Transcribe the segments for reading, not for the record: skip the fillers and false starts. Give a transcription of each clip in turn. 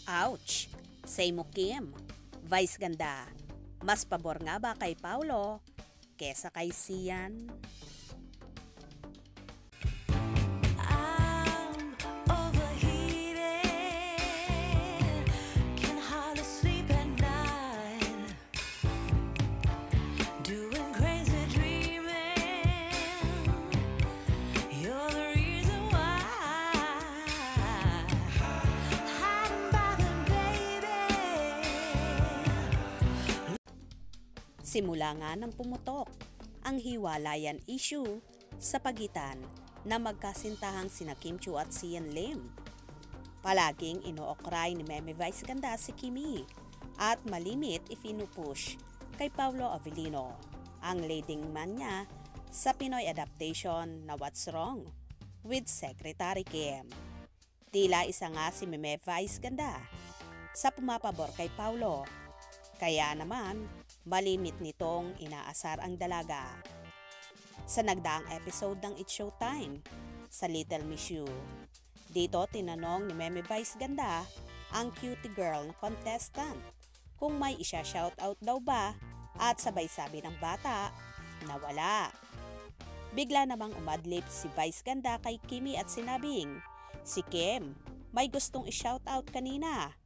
Ouch! Say mo Kim, Vice ganda. Mas pabor nga ba kay Paulo kesa kay Sian? Simula nga nang pumutok ang hiwalayan issue sa pagitan na magkasintahang sina Kim Chiu at Sian Lim. Palaging inookray ni Meme Vice ganda si Kimi at malimit ipinupush kay Paulo Avellino, ang leading man niya sa Pinoy adaptation na What's Wrong with Secretary Kim. Tila isa nga si Meme Vice ganda sa pumapabor kay Paulo, kaya naman malimit nitong inaasar ang dalaga. Sa nagdaang episode ng It's Showtime sa Little Miss You, dito tinanong ni Meme Vice ganda ang cutie girl na contestant kung may isya-shoutout daw ba, at sabay sabi ng bata na wala. Bigla namang umadlip si Vice ganda kay Kimi at sinabing, si Kim may gustong i-shoutout kanina,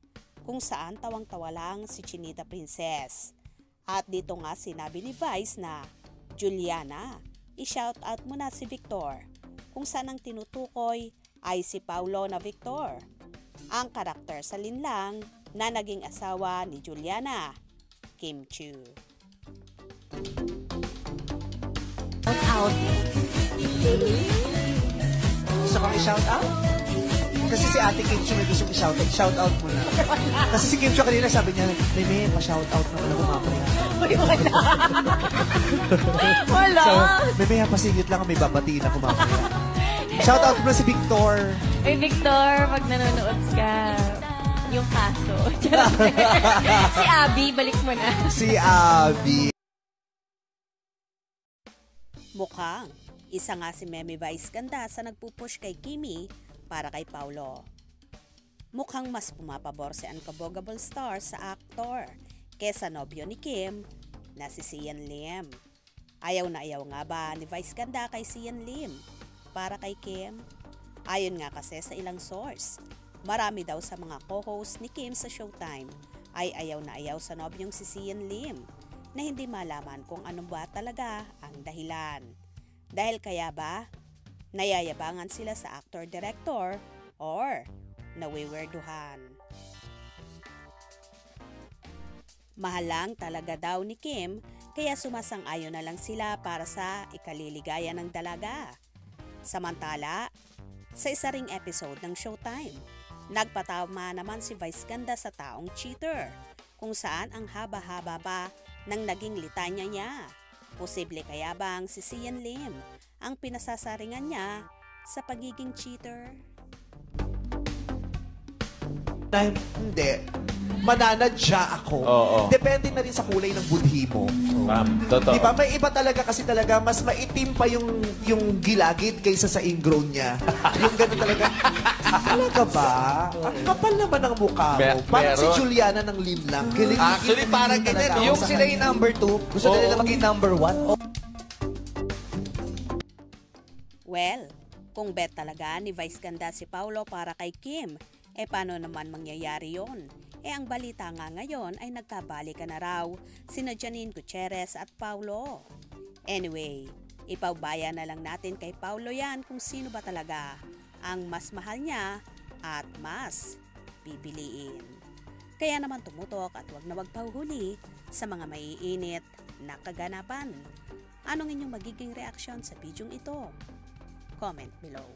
kung saan tawang-tawa lang si Chinita Princess. At dito nga sinabi ni Vice na, Juliana, i-shoutout mo na si Victor, kung saan ang tinutukoy ay si Paulo na Victor, ang karakter sa linlang na naging asawa ni Juliana, Kim Chiu. Shoutout. Gusto kang i-shoutout? Kasi si Ate Kim Chiu may gustong i-shoutout. Shoutout mo na. Kasi si Kim Chiu kanina sabi niya, may pa-shoutout na wala mamaya. Uy, wala. Wala. So, may pasingit lang may babatiin ako mamaya. Shoutout mo na si Victor. Uy, Victor, pag nanonood ka, yung kaso. Si Abby, balik mo na. Si Abby. Mukhang isa nga si Meme Vice ganda sa nagpupush kay Kimi para kay Paulo. Mukhang mas pumapabor si Unkabogable Star sa aktor kesa nobyo ni Kim na si Sian Lim. Ayaw na ayaw nga ba ni Vice ganda kay Sian Lim para kay Kim? Ayon nga kasi sa ilang source, marami daw sa mga co-host ni Kim sa Showtime ay ayaw na ayaw sa nobyong si Sian Lim na hindi malaman kung ano ba talaga ang dahilan. Dahil kaya ba nayayabangan sila sa actor-director or nawiwerduhan? Mahal lang talaga daw ni Kim kaya sumasang-ayon na lang sila para sa ikaliligaya ng dalaga. Samantala, sa isa ring episode ng Showtime, nagpatama naman si Vice ganda sa taong cheater, kung saan ang haba-haba pa ng naging litanya niya. Posible kaya bang si Sian Lim ang pinasasaringan niya sa pagiging cheater? Hindi. Mananadya ako. Oo. Depende na rin sa kulay ng budhi mo. Totoo. Di ba? May iba talaga kasi talaga mas maitim pa yung gilagid kaysa sa ingrown niya. Yung gano'n talaga. Talaga ba? Ang kapal naman ng mukha mo. Parang si meron. Juliana ng linlang. Actually, parang ganyan. Yung sila yung number 2, gusto nila maging number 1. Well, kung bet talaga ni Vice ganda si Paulo para kay Kim, paano naman mangyayari yon? Ang balita nga ngayon ay nagkabalikan na raw sina Janine Gutierrez at Paulo. Anyway, ipaubaya na lang natin kay Paulo yan kung sino ba talaga ang mas mahal niya at mas pipiliin. Kaya naman tumutok at wag na wag pauhuli sa mga maiinit na kaganapan. Anong inyong magiging reaksyon sa bidyong ito? Comment below.